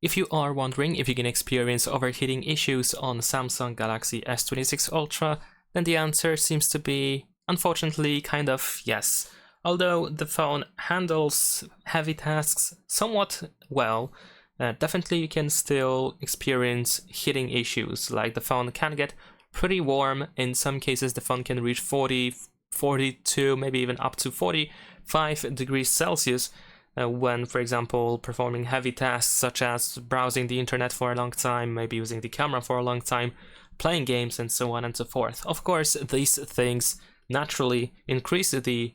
If you are wondering if you can experience overheating issues on Samsung Galaxy S26 Ultra, then the answer seems to be, unfortunately, kind of yes. Although the phone handles heavy tasks somewhat well, definitely you can still experience heating issues, like the phone can get pretty warm. In some cases the phone can reach 40, 42, maybe even up to 45 degrees Celsius, when, for example, performing heavy tasks such as browsing the internet for a long time, maybe using the camera for a long time, playing games, and so on and so forth. Of course, these things naturally increase the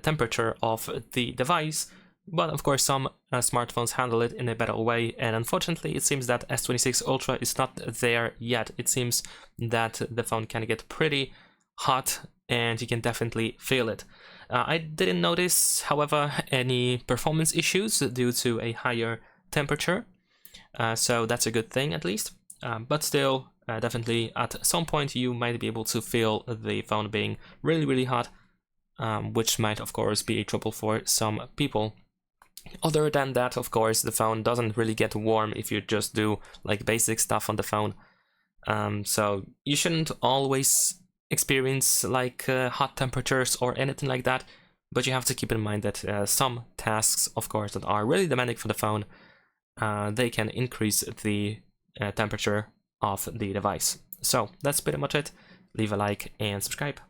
temperature of the device, but of course some smartphones handle it in a better way, and unfortunately it seems that S26 Ultra is not there yet. It seems that the phone can get pretty hot and you can definitely feel it. I didn't notice, however, any performance issues due to a higher temperature, so that's a good thing at least. But still, definitely at some point you might be able to feel the phone being really hot, which might of course be a trouble for some people. Other than that, of course, the phone doesn't really get warm if you just do like basic stuff on the phone. So you shouldn't always experience like hot temperatures or anything like that, but you have to keep in mind that some tasks, of course, that are really demanding for the phone, they can increase the temperature of the device. So that's pretty much it. Leave a like and subscribe.